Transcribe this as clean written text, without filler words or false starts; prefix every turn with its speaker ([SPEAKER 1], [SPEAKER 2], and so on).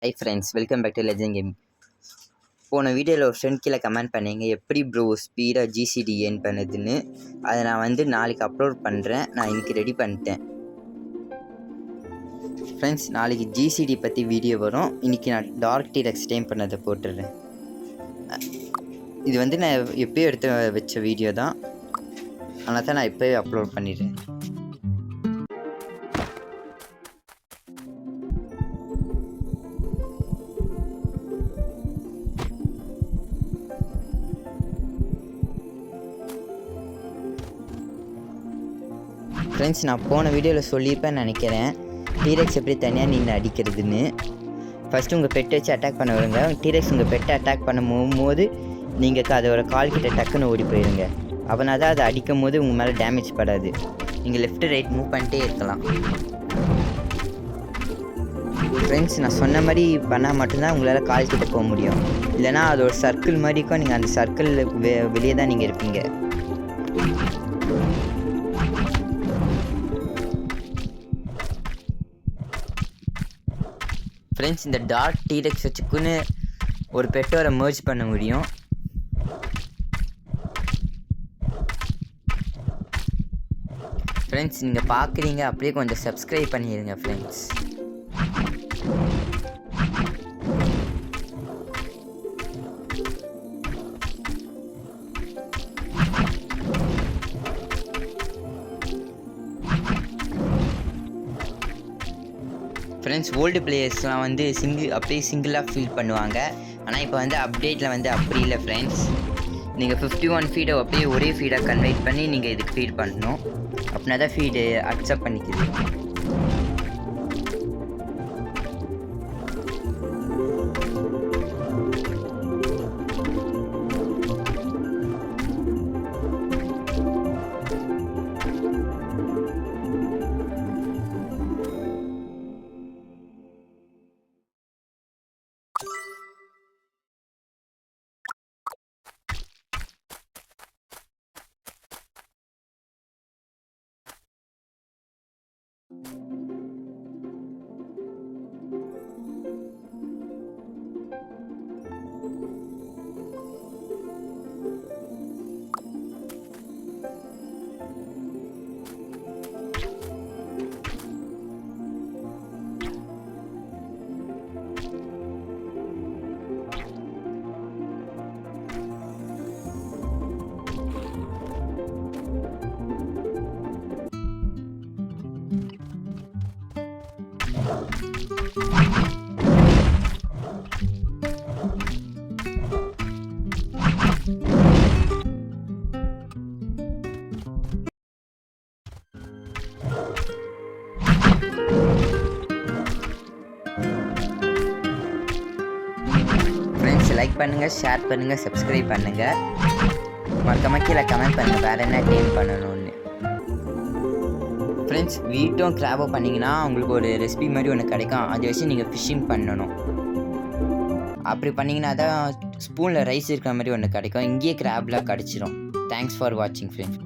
[SPEAKER 1] High friends, welcome back to legend game. போன வீடியோவில் ஒரு ஃப்ரெண்ட் கீழே கமெண்ட் பண்ணீங்க, எப்படி ப்ரோ ஸ்பீடாக ஜிசிடி ஏர்ன் பண்ணுதுன்னு. அதை நான் நாளைக்கு அப்லோட் பண்ணுறேன். நான் இன்றைக்கி ரெடி பண்ணிட்டேன் ஃப்ரெண்ட்ஸ். நாளைக்கு ஜிசிடி பற்றி வீடியோ வரும். இன்றைக்கி நான் டார்க் டீரக்ஸ் டைம் பண்ணதை போட்டுடுறேன். இது நான் எப்போயோ எடுத்து வச்ச வீடியோ தான், அதனால் தான் நான் இப்போயே அப்லோட் பண்ணிடுறேன். ஃப்ரெண்ட்ஸ், நான் போன வீடியோவில் சொல்லியிருப்பேன்னு நினைக்கிறேன், டீரெக்ஸ் எப்படி தனியாக நின்று அடிக்கிறதுன்னு. ஃபஸ்ட்டு உங்கள் பெட்டை வச்சு அட்டாக் பண்ண வருங்க. டீரெக்ஸ் உங்கள் பெட்டை அட்டாக் பண்ண போகும்போது நீங்கள் அதோட கால் கிட்ட டக்குன்னு ஓடி போயிடுங்க. அவனை தான் அதை அடிக்கும் போது உங்கள் மேலே டேமேஜ் படாது. நீங்கள் லெஃப்ட் ரைட் மூவ் பண்ணிட்டே இருக்கலாம். ஃப்ரெண்ட்ஸ், நான் சொன்ன மாதிரி பண்ணால் மட்டும்தான் உங்களால் கால் கிட்ட போக முடியும். இல்லைனா அது ஒரு சர்க்கிள் மாதிரி இருக்கும். நீங்கள் அந்த சர்க்கிளில் வெளியே தான் நீங்கள் இருப்பீங்க. ஃப்ரெண்ட்ஸ், இந்த டார்க் டீரெக்ஸ் வச்சுக்குன்னு ஒரு பெட்டோரை மர்ஜ் பண்ண முடியும். ஃப்ரெண்ட்ஸ், நீங்கள் பார்க்குறீங்க, அப்படியே கொஞ்சம் சப்ஸ்கிரைப் பண்ணிடுங்க ஃப்ரெண்ட்ஸ். ஃப்ரெண்ட்ஸ், ஓல்டு பிளேயர்ஸ்லாம் அப்படியே சிங்கிளாக ஃபீல் பண்ணுவாங்க. ஆனால் இப்போ அப்டேட்டில் அப்படி இல்லை ஃப்ரெண்ட்ஸ். நீங்கள் 51 ஃபீடை அப்படியே ஒரே ஃபீடாக கன்வெர்ட் பண்ணி நீங்கள் இதுக்கு ஃபீட் பண்ணணும். அப்படின்னா தான் ஃபீடு அக்செப்ட் பண்ணிக்குது. லைக் பண்ணுங்கள், ஷேர் பண்ணுங்கள், சப்ஸ்கிரைப் பண்ணுங்கள். மறக்காம கீழே கமெண்ட் பண்ணுங்கள் வேறு என்ன டேம் பண்ணணும்னு. ஃப்ரெண்ட்ஸ், வீட்டும் கிராபோ பண்ணிங்கன்னா உங்களுக்கு ஒரு ரெசிபி மாதிரி ஒன்று கிடைக்கும். அதை வச்சு நீங்கள் ஃபிஷ்ஷிங் பண்ணணும். அப்படி பண்ணிங்கன்னா தான் ஸ்பூனில் ரைஸ் இருக்கிற மாதிரி ஒன்று கிடைக்கும். இங்கேயே கிராப்லாம் கிடச்சிரும். தேங்க்ஸ் ஃபார் வாட்சிங் ஃப்ரெண்ட்ஸ்.